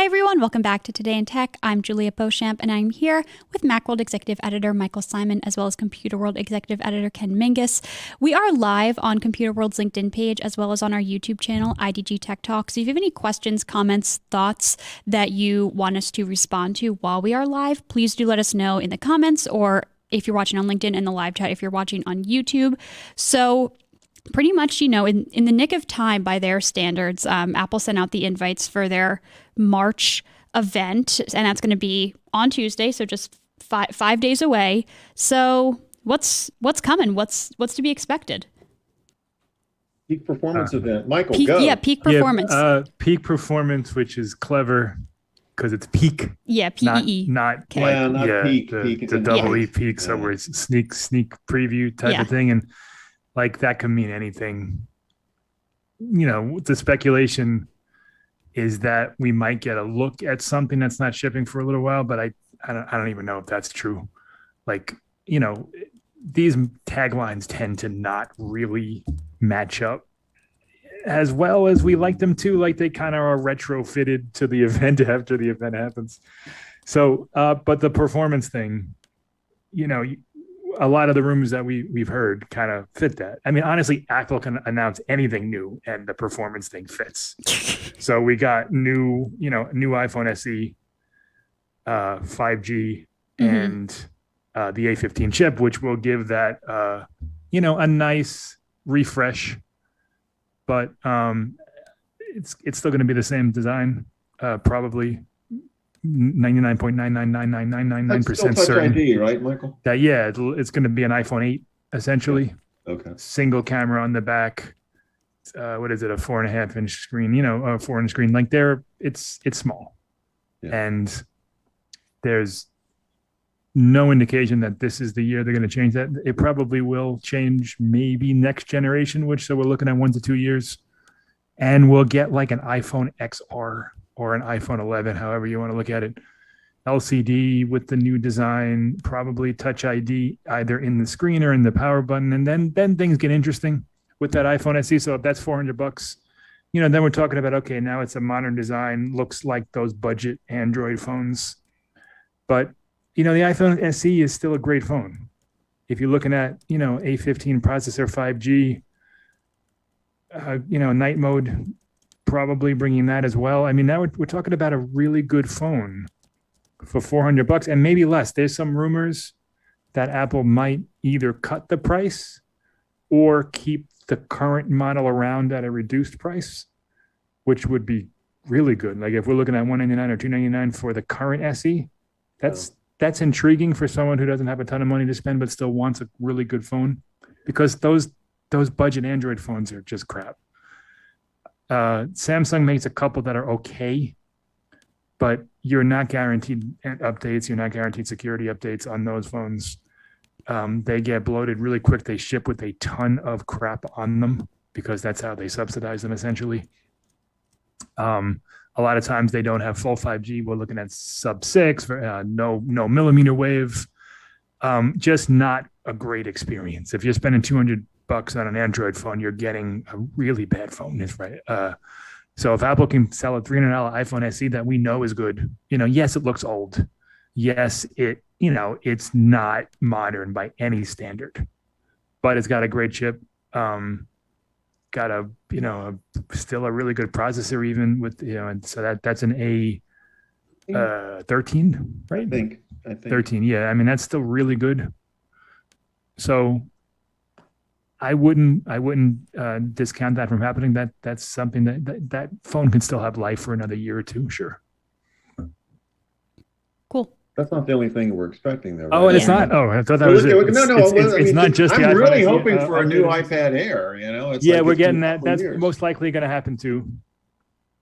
Hi, everyone. Welcome back to Today in Tech. I'm Julia Beauchamp, and I'm here with Macworld Executive Editor Michael Simon, as well as Computer World Executive Editor Ken Mingus. We are live on Computer World's LinkedIn page, as well as on our YouTube channel, IDG Tech Talk. So if you have any questions, comments, thoughts that you want us to respond to while we are live, please do let us know in the comments, or if you're watching on LinkedIn, in the live chat, if you're watching on YouTube. So pretty much, in the nick of time by their standards, Apple sent out the invites for their March event, and that's going to be on Tuesday, so just five days away. So what's coming? What's to be expected? Peak performance event. Michael, go. Yeah, peak performance. Peak performance, which is clever because it's peak. Yeah, PEE. Not peak. The double E peak, so where it's sneak preview type of thing. And like that can mean anything. The speculation is that we might get a look at something that's not shipping for a little while, but I don't even know if that's true. These taglines tend to not really match up as well as we like them to. Like they kind of are retrofitted to the event after the event happens. So, but the performance thing, a lot of the rumors that we've heard kind of fit that. I mean, honestly, Apple can announce anything new and the performance thing fits. So we got new iPhone SE, 5G, and the A15 chip, which will give that, a nice refresh. But it's still going to be the same design, probably 99.9999999% certain. ID, right, Michael? It's going to be an iPhone 8 essentially. Okay. Single camera on the back. What is it? A 4.5-inch screen? A 4-inch screen. Like it's small, and there's no indication that this is the year they're going to change that. It probably will change maybe next generation, so we're looking at 1 to 2 years, and we'll get like an iPhone XR or an iPhone 11, however you want to look at it. LCD with the new design, probably Touch ID either in the screen or in the power button. And then things get interesting with that iPhone SE. So if that's $400, then we're talking about, okay, now it's a modern design, looks like those budget Android phones. But, the iPhone SE is still a great phone. If you're looking at, A15 processor, 5G, night mode, probably bringing that as well. I mean, now we're talking about a really good phone for $400 and maybe less. There's some rumors that Apple might either cut the price or keep the current model around at a reduced price, which would be really good. Like if we're looking at $199 or $299 for the current SE, that's intriguing for someone who doesn't have a ton of money to spend but still wants a really good phone, because those budget Android phones are just crap. Samsung makes a couple that are okay, but you're not guaranteed updates. You're not guaranteed security updates on those phones. They get bloated really quick. They ship with a ton of crap on them because that's how they subsidize them essentially. A lot of times they don't have full 5G. We're looking at sub 6, no millimeter wave. Just not a great experience. If you're spending $200 on an Android phone, you're getting a really bad phone, right? So if Apple can sell a $300 iPhone SE that we know is good, yes, it looks old. Yes, it's not modern by any standard, but it's got a great chip. Got still a really good processor, even with, and so that's an A13, right? I think 13. Yeah. I mean, that's still really good. So I wouldn't discount that from happening. That's something that phone can still have life for another year or two. Sure. Cool. That's not the only thing we're expecting, though. Right? Oh, and it's not. Oh, I thought that was it. It's not just. I'm really hoping for a new iPad Air. We're getting that. That's most likely going to happen too.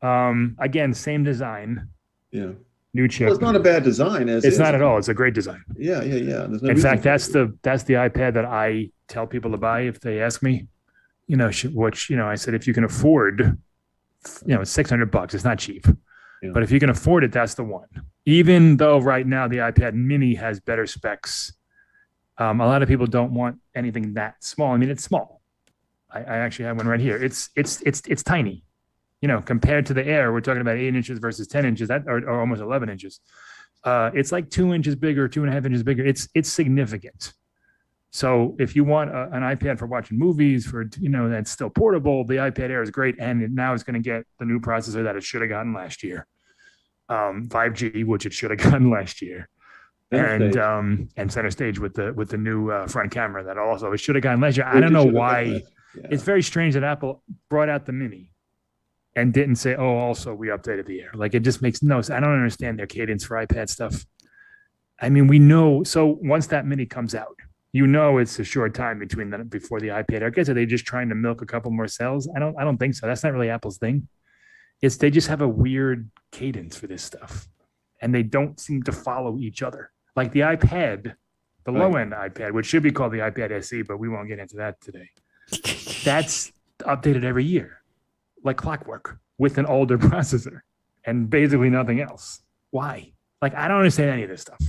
Again, same design. Yeah. New chip. Well, it's not a bad design. It's not at all. It's a great design. Yeah. In fact, that's the iPad that I tell people to buy if they ask me. I said, if you can afford, $600, it's not cheap. Yeah. But if you can afford it, that's the one. Even though right now the iPad mini has better specs, a lot of people don't want anything that small. I mean, it's small. I actually have one right here. It's tiny. compared to the Air, we're talking about 8 inches versus 10 inches, that or almost 11 inches. It's like 2 inches bigger, 2.5 inches bigger. It's significant. So if you want an iPad for watching movies, for that's still portable, the iPad Air is great, and now it's going to get the new processor that it should have gotten last year, 5G, which it should have gotten last year, and center stage with the new front camera that also it should have gotten last year. I don't know why. Yeah. It's very strange that Apple brought out the Mini and didn't say, "Oh, also we updated the Air." Like, it just makes no sense. I don't understand their cadence for iPad stuff. I mean, we know. So once that Mini comes out, it's a short time before the iPad Air. I guess, are they just trying to milk a couple more sales? I don't think so. That's not really Apple's thing. They just have a weird cadence for this stuff, and they don't seem to follow each other. Like the iPad, the low end iPad, which should be called the iPad SE, but we won't get into that today. That's updated every year, like clockwork, with an older processor and basically nothing else. Why? Like, I don't understand any of this stuff.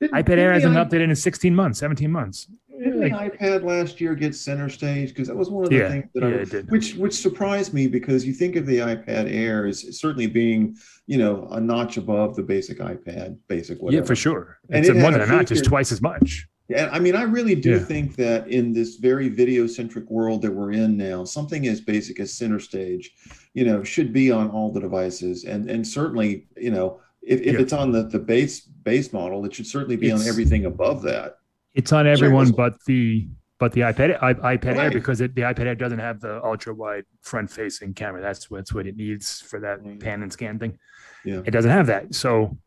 iPad Air hasn't been updated in 16 months, 17 months. Didn't the iPad last year get center stage? Because that was one of the things that which surprised me, because you think of the iPad Air as certainly being, a notch above the basic iPad, basic whatever. Yeah, for sure. It's more than a notch. It's twice as much. And I mean, I really do think that in this very video-centric world that we're in now, something as basic as center stage, should be on all the devices. And certainly, if it's on the base model, it should certainly be on everything above that. It's on everyone but the iPad Air, because the iPad Air doesn't have the ultra wide front facing camera. That's what it needs for that pan and scan thing. Yeah. It doesn't have that. So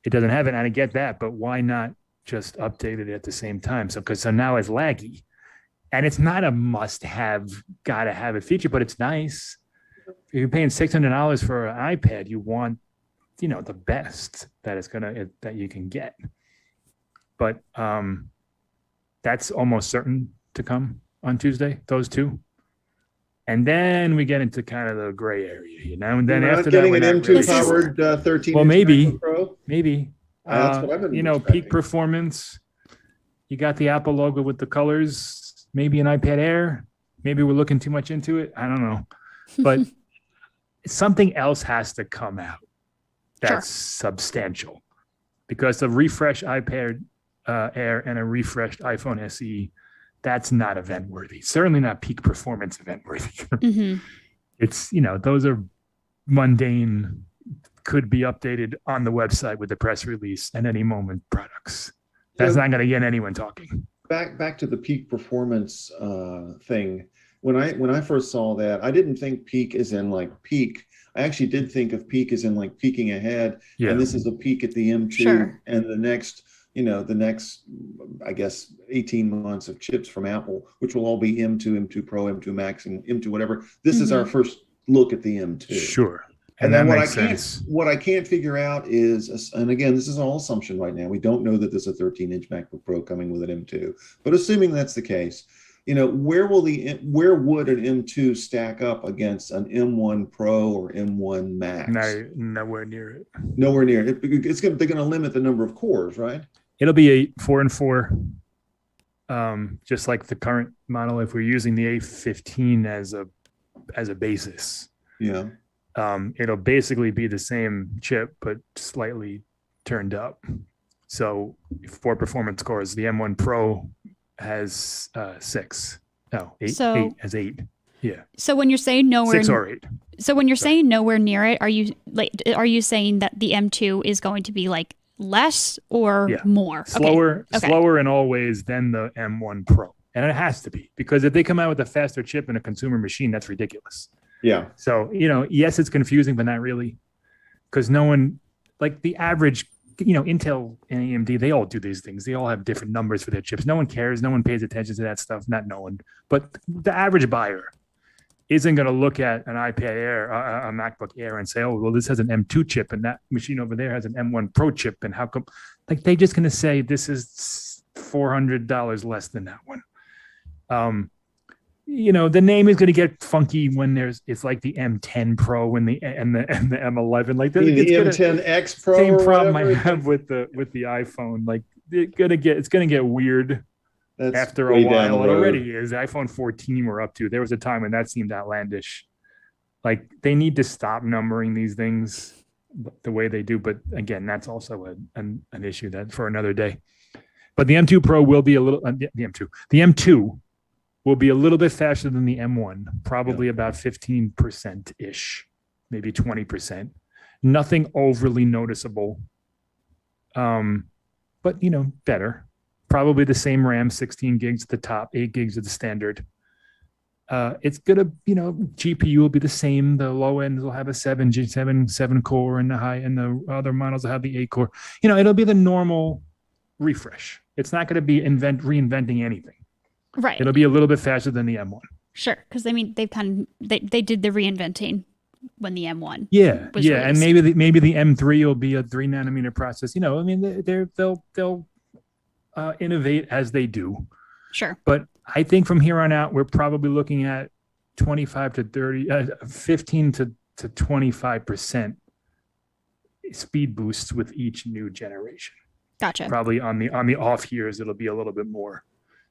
it doesn't have it. And I get that, but why not just update it at the same time? So now it's laggy, and it's not a must have, gotta have it feature, but it's nice. If you're paying $600 for an iPad, you want, the best that you can get. But that's almost certain to come on Tuesday, those two. And then we get into kind of the gray area, and then after that, we're getting an M2 powered 13. Well, maybe. That's what I've been expecting. Peak performance. You got the Apple logo with the colors. Maybe an iPad Air. Maybe we're looking too much into it. I don't know, but something else has to come out that's substantial, because the refreshed iPad Air and a refreshed iPhone SE, that's not event worthy. Certainly not peak performance event worthy. Mm-hmm. It's, those are mundane, could be updated on the website with the press release at any moment products. That's not going to get anyone talking. Back to the peak performance thing. When I first saw that, I didn't think peak as in like peak. I actually did think of peak as in like peaking ahead. Yeah. And this is a peak at the M2, and the next, I guess, 18 months of chips from Apple, which will all be M2, M2 Pro, M2 Max, and M2 whatever. This is our first look at the M2. Sure. And then what I can't figure out is, and again, this is all assumption right now. We don't know that there's a 13-inch MacBook Pro coming with an M2, but assuming that's the case, where would an M2 stack up against an M1 Pro or M1 Max? Nowhere near it. Nowhere near it. They're going to limit the number of cores, right? It'll be 4 and 4, just like the current model. If we're using the A15 as a basis, it'll basically be the same chip but slightly turned up. So 4 performance cores. The M1 Pro has 6. No, 8. So, 8 has 8. Yeah. So when you're saying nowhere 6 or 8. So when you're saying nowhere near it, are you saying that the M2 is going to be like less or more? Slower in all ways than the M1 Pro. And it has to be, because if they come out with a faster chip in a consumer machine, that's ridiculous. Yeah. So, yes, it's confusing, but not really, because no one, like the average, Intel and AMD, they all do these things. They all have different numbers for their chips. No one cares. No one pays attention to that stuff. Not no one. But the average buyer isn't going to look at an iPad Air, a MacBook Air, and say, oh, well, this has an M2 chip and that machine over there has an M1 Pro chip. And how come? Like, they're just going to say this is $400 less than that one. The name is going to get funky when it's like the M10 Pro and the M11, like the M10X Pro. Same problem I have with the iPhone. Like, it's going to get weird. That's after a while. It already is. iPhone 14 we're up to. There was a time when that seemed outlandish. Like they need to stop numbering these things the way they do. But again, that's also an issue that for another day. But the M2 Pro will be a little the M2 will be a little bit faster than the M1, probably about 15% ish, maybe 20%. Nothing overly noticeable. But better. Probably the same RAM, 16 gigs at the top, 8 gigs at the standard. It's gonna, GPU will be the same. The low end will have a 7 core, and the other models will have the 8 core. It'll be the normal refresh. It's not going to be reinventing anything. Right. It'll be a little bit faster than the M1. Sure, because they did the reinventing when the M1. Was released. And maybe the M3 will be a 3 nanometer process. They'll innovate as they do. Sure. But I think from here on out, we're probably looking at 25 to 30, 15 to 25% speed boosts with each new generation. Gotcha. Probably on the off years, it'll be a little bit more.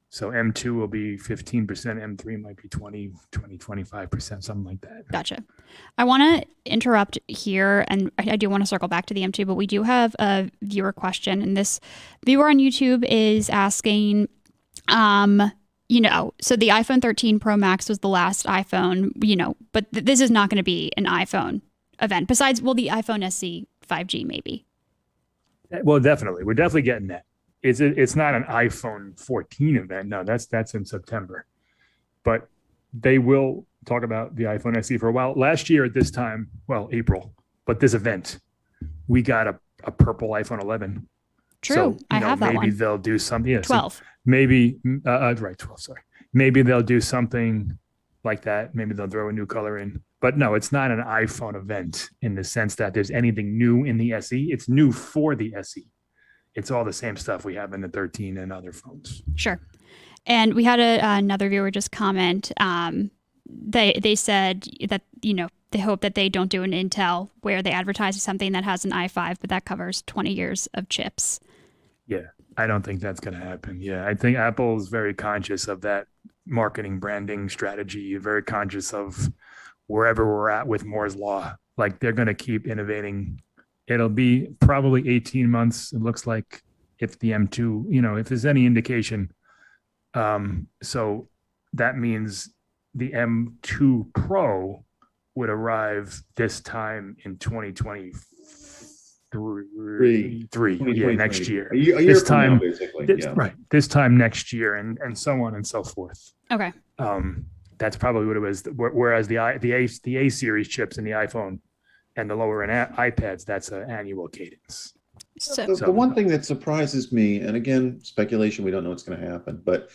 So M2 will be 15%, M3 might be 20, 25%, something like that. Gotcha. I want to interrupt here, and I do want to circle back to the M2, but we do have a viewer question, and this viewer on YouTube is asking, so the iPhone 13 Pro Max was the last iPhone, but this is not going to be an iPhone event. Besides, the iPhone SE 5G maybe. Well, definitely. We're definitely getting that. It's not an iPhone 14 event. No, that's in September. But they will talk about the iPhone SE for a while. Last year at this time, April, but this event, we got a purple iPhone 11. True. So, I have that one. Maybe they'll do something. Yeah, 12. So maybe, 12, sorry. Maybe they'll do something like that. Maybe they'll throw a new color in. But no, it's not an iPhone event in the sense that there's anything new in the SE. It's new for the SE. It's all the same stuff we have in the 13 and other phones. Sure. And we had another viewer just comment. They said that, they hope that they don't do an Intel where they advertise something that has an i5, but that covers 20 years of chips. Yeah, I don't think that's going to happen. Yeah, I think Apple is very conscious of that marketing branding strategy, very conscious of wherever we're at with Moore's Law. Like they're going to keep innovating. It'll be probably 18 months. It looks like if the M2, if there's any indication. So that means the M2 Pro would arrive this time in 2023. Yeah, next year. A year this from time, now, basically. Right. This time next year, and so on and so forth. Okay. That's probably what it was. Whereas the A series chips in the iPhone and the lower end iPads, that's an annual cadence. So the one thing that surprises me, and again, speculation, we don't know what's going to happen, but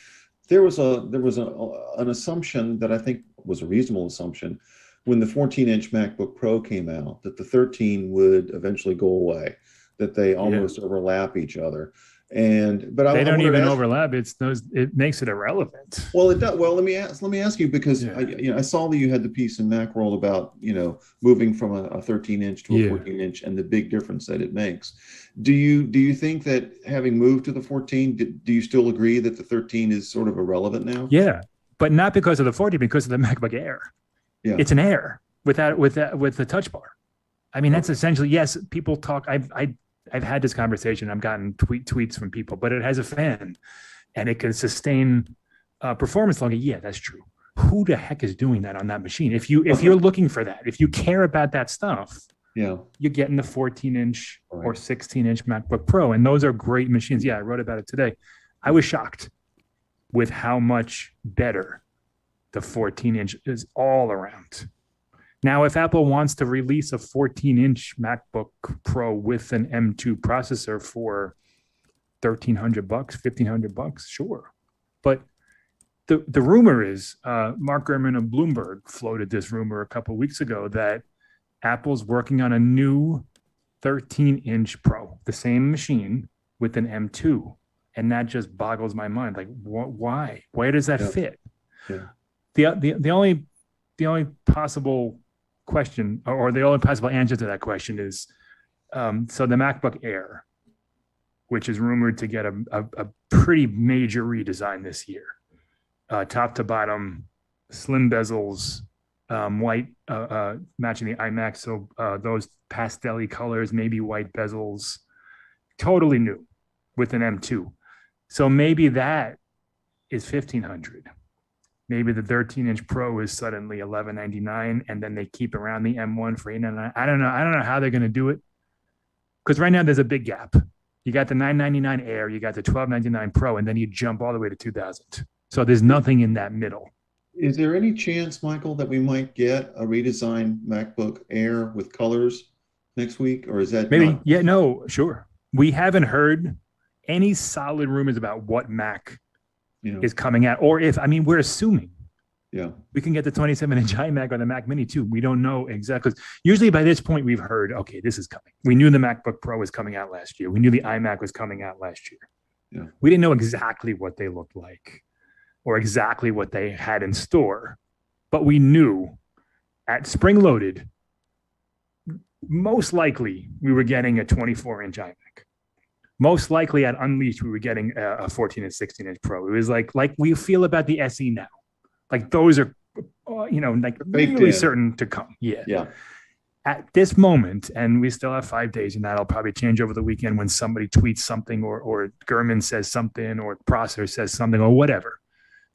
there was an assumption that I think was a reasonable assumption when the 14-inch MacBook Pro came out that the 13 would eventually go away, that they almost overlap each other. But they don't even overlap. It makes it irrelevant. Well, it does. Well, let me ask you because I saw that you had the piece in Macworld about moving from a 13-inch to a 14-inch and the big difference that it makes. Do you think that having moved to the 14, do you still agree that the 13 is sort of irrelevant now? Yeah, but not because of the 14, because of the MacBook Air. Yeah, it's an Air with the Touch Bar. I mean, that's essentially, yes. People talk. I've had this conversation. I've gotten tweets from people, but it has a fan and it can sustain performance longer. Yeah, that's true. Who the heck is doing that on that machine? If you're looking for that, if you care about that stuff, you're getting the 14-inch or 16-inch MacBook Pro, and those are great machines. Yeah, I wrote about it today. I was shocked with how much better the 14-inch is all around. Now, if Apple wants to release a 14-inch MacBook Pro with an M2 processor for $1,300, $1,500, sure. But the rumor is, Mark Gurman of Bloomberg floated this rumor a couple of weeks ago that Apple's working on a new 13-inch Pro, the same machine with an M2. And that just boggles my mind. Like, why? Where does that fit? Yeah. The only possible question, or the only possible answer to that question is, so the MacBook Air, which is rumored to get a pretty major redesign this year, top to bottom, slim bezels, white, matching the iMac. So those pastel-y colors, maybe white bezels, totally new with an M2. So maybe that is 1,500. Maybe the 13-inch Pro is suddenly $1,199, and then they keep around the M1 for $899. I don't know. I don't know how they're going to do it, because right now there's a big gap. You got the $999 Air, you got the $1,299 Pro, and then you jump all the way to $2,000. So there's nothing in that middle. Is there any chance, Michael, that we might get a redesigned MacBook Air with colors next week, or is that maybe? not... Yeah, no, sure. We haven't heard any solid rumors about what Mac is coming out, or if, I mean, we're assuming we can get the 27-inch iMac or the Mac Mini too. We don't know exactly. Usually by this point we've heard, okay, this is coming. We knew the MacBook Pro was coming out last year. We knew the iMac was coming out last year. Yeah. We didn't know exactly what they looked like or exactly what they had in store, but we knew at spring loaded, most likely we were getting a 24-inch iMac. Most likely at Unleashed, we were getting a 14 and 16-inch Pro. It was like we feel about the SE now. Like those are, like really certain to come. Yeah. At this moment, and we still have 5 days, and that'll probably change over the weekend when somebody tweets something or Gurman says something or Prosser says something or whatever.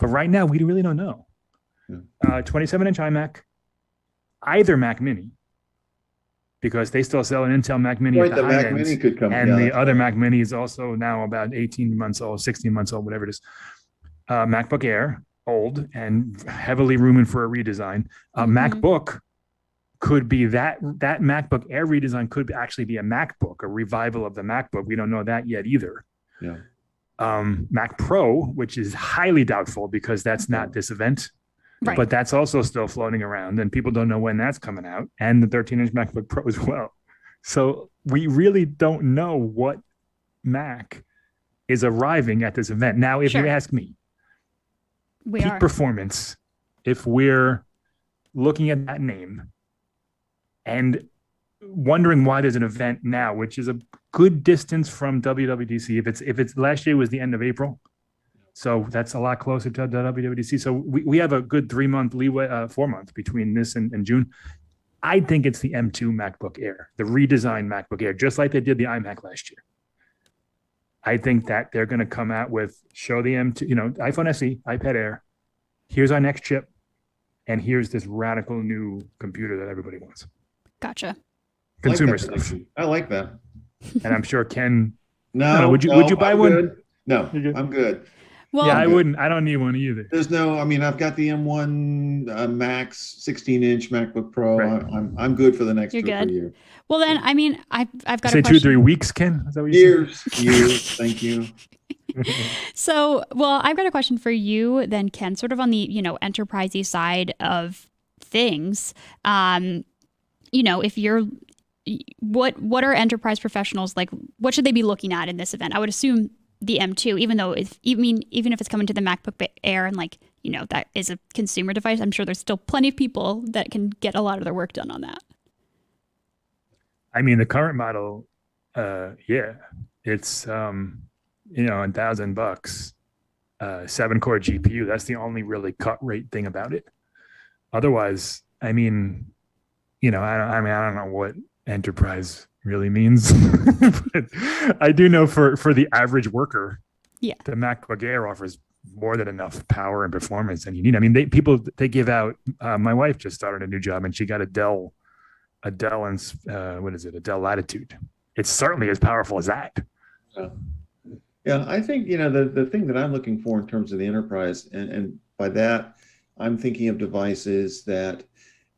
But right now, we really don't know. 27-inch iMac, either Mac Mini, because they still sell an Intel Mac Mini at the high Mac end, Mini could come, and the other Mac Mini is also now about 18 months old, 16 months old, whatever it is. MacBook Air, old and heavily rooming for a redesign. MacBook could be that MacBook Air redesign could actually be a MacBook, a revival of the MacBook. We don't know that yet either. Yeah. Mac Pro, which is highly doubtful because that's not this event. Right. But that's also still floating around, and people don't know when that's coming out, and the 13-inch MacBook Pro as well. So we really don't know what Mac is arriving at this event. Now, if you ask me, peak performance, if we're looking at that name and wondering why there's an event now, which is a good distance from WWDC. If it's last year was the end of April. So that's a lot closer to the WWDC. So we have a good 3-month leeway, 4-month between this and June. I think it's the M2 MacBook Air, the redesigned MacBook Air, just like they did the iMac last year. I think that they're going to come out with, show the M2, iPhone SE, iPad Air. Here's our next chip. And here's this radical new computer that everybody wants. Gotcha. Consumer stuff. I like that. And I'm sure Ken. No. Would you buy one? Good. No, I'm good. Well, yeah, I wouldn't. I don't need one either. There's no. I mean, I've got the M1 Max 16-inch MacBook Pro. Right. I'm good for the next 2 or 3 years. Well, then, I mean, I've got say a question. 2 or 3 weeks, Ken. Is that what you said? Years. Thank you. So, well, I've got a question for you then, Ken, sort of on the, enterprisey side of things. If you're, what are enterprise professionals like? What should they be looking at in this event? I would assume the M2, even if it's coming to the MacBook Air and that is a consumer device, I'm sure there's still plenty of people that can get a lot of their work done on that. I mean, the current model, it's $1,000, 7-core GPU. That's the only really cut rate thing about it. Otherwise, I mean, I don't know what enterprise really means, but I do know for the average worker, the MacBook Air offers more than enough power and performance than you need. I mean, they give out. My wife just started a new job and she got a Dell and a Dell Latitude. It's certainly as powerful as that. Yeah, I think the thing that I'm looking for in terms of the enterprise, and by that I'm thinking of devices that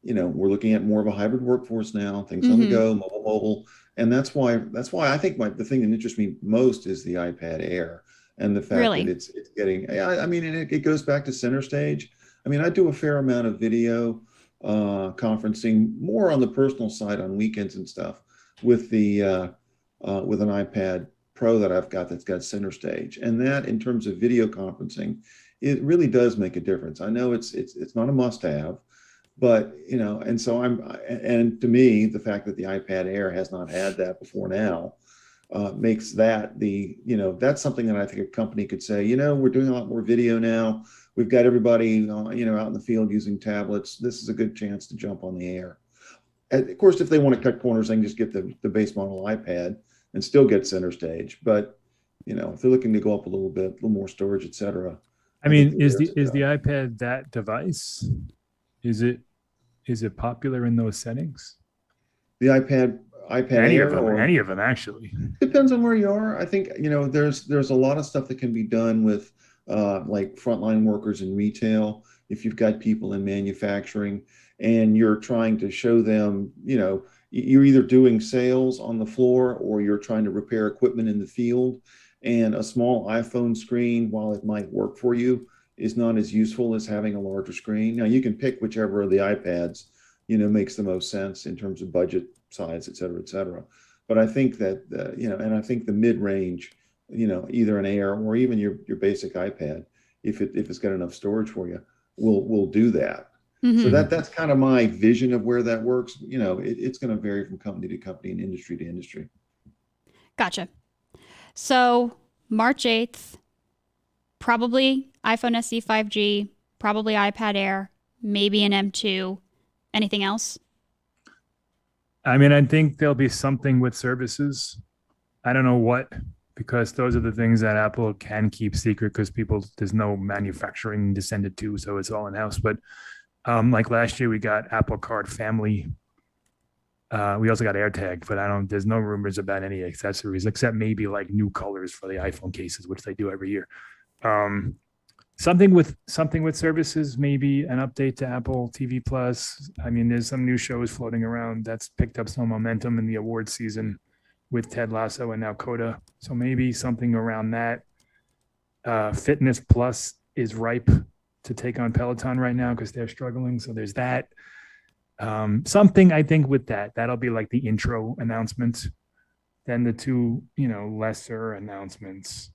we're looking at more of a hybrid workforce now, things on the go, mobile, and that's why I think the thing that interests me most is the iPad Air and the fact that it's getting. I mean, and it goes back to center stage. I mean, I do a fair amount of video conferencing, more on the personal side on weekends and stuff, with an iPad Pro that I've got that's got center stage, and that in terms of video conferencing, it really does make a difference. I know it's not a must-have. But, and so and to me, the fact that the iPad Air has not had that before now, makes that that's something that I think a company could say, we're doing a lot more video now. We've got everybody, out in the field using tablets. This is a good chance to jump on the air. And of course, if they want to cut corners, they can just get the base model iPad and still get center stage. But, if they're looking to go up a little more storage, et cetera. I mean, is the iPad that device? Is it popular in those settings? The iPad any of them actually. Depends on where you are. I think there's a lot of stuff that can be done with like frontline workers in retail. If you've got people in manufacturing and you're trying to show them, you're either doing sales on the floor or you're trying to repair equipment in the field, and a small iPhone screen, while it might work for you, is not as useful as having a larger screen. Now you can pick whichever of the iPads makes the most sense in terms of budget, size, et cetera, et cetera. But I think that, and I think the mid-range, either an Air or even your basic iPad, if it's got enough storage for you, will do that. Mm-hmm. So that's kind of my vision of where that works. It's going to vary from company to company and industry to industry. Gotcha. So March 8th, probably iPhone SE 5G, probably iPad Air, maybe an M2. Anything else? I mean, I think there'll be something with services. I don't know what, because those are the things that Apple can keep secret because there's no manufacturing descended to, so it's all in-house. But like last year, we got Apple Card Family. We also got AirTag, but there's no rumors about any accessories except maybe like new colors for the iPhone cases, which they do every year. Something with services, maybe an update to Apple TV Plus. I mean, there's some new shows floating around that's picked up some momentum in the awards season with Ted Lasso and now Coda. So maybe something around that. Fitness Plus is ripe to take on Peloton right now because they're struggling. So there's that. Something I think with that'll be like the intro announcement. Then the two, lesser announcements.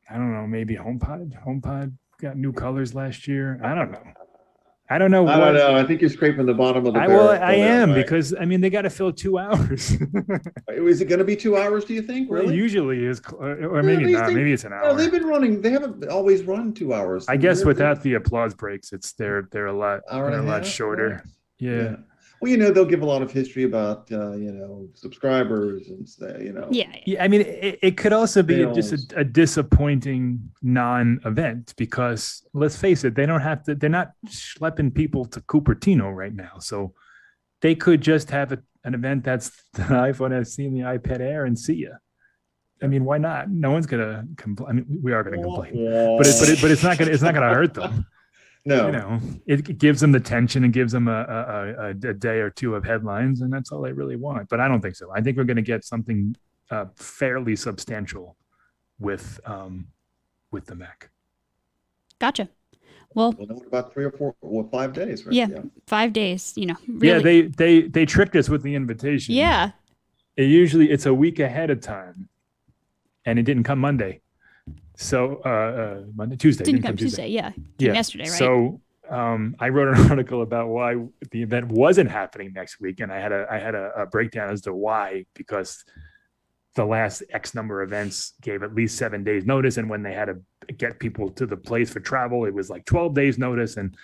I don't know, maybe HomePod got new colors last year. I don't know. I don't know. I think you're scraping the bottom of the barrel. Well, I am, right? Because I mean, they got to fill 2 hours. Is it going to be 2 hours? Do you think? Really? Well, usually is, or maybe not. Maybe it's an hour. No, they've been running. They haven't always run 2 hours. I guess without the applause breaks, they're a lot shorter. Yeah. Well, they'll give a lot of history about, subscribers and, Yeah. I mean, it could also be just a disappointing non-event because let's face it, they're not schlepping people to Cupertino right now. So they could just have an event that's the iPhone SE and the iPad Air and see ya. I mean, why not? No one's going to complain. I mean, we are going to complain, but it's not going to hurt them. No, it gives them the tension and gives them a day or two of headlines, and that's all they really want. But I don't think so. I think we're going to get something fairly substantial with the Mac. Gotcha. Well, what about 3 or 4 or 5 days? Right? Yeah, 5 days. Yeah, Really. they tricked us with the invitation. Yeah. It's a week ahead of time, and it didn't come Monday. So Tuesday didn't come Tuesday. Yeah. Yesterday, right? So I wrote an article about why the event wasn't happening next week, and I had a breakdown as to why, because the last X number of events gave at least 7 days notice, and when they had to get people to the place for travel, it was like 12 days notice, and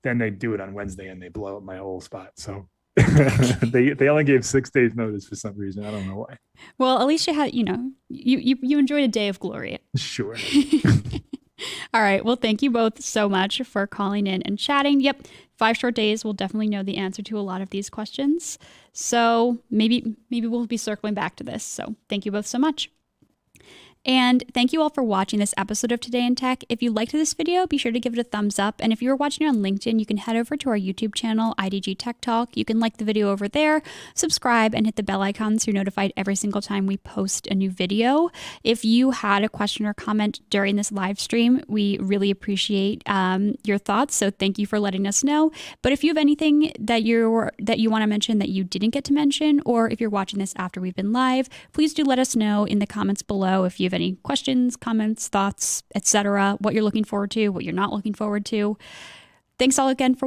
then they do it on Wednesday and they blow up my whole spot. So they only gave 6 days notice for some reason. I don't know why. Well, at least you had, you enjoyed a day of glory. Sure. All right. Well, thank you both so much for calling in and chatting. Yep. 5 short days. We'll definitely know the answer to a lot of these questions. So maybe we'll be circling back to this. So thank you both so much. And thank you all for watching this episode of Today in Tech. If you liked this video, be sure to give it a thumbs up. And if you're watching on LinkedIn, you can head over to our YouTube channel, IDG Tech Talk. You can like the video over there, subscribe, and hit the bell icon so you're notified every single time we post a new video. If you had a question or comment during this live stream, we really appreciate your thoughts. So thank you for letting us know. But if you have anything that you want to mention that you didn't get to mention, or if you're watching this after we've been live, please do let us know in the comments below if you have any questions, comments, thoughts, etc., what you're looking forward to, what you're not looking forward to. Thanks all again for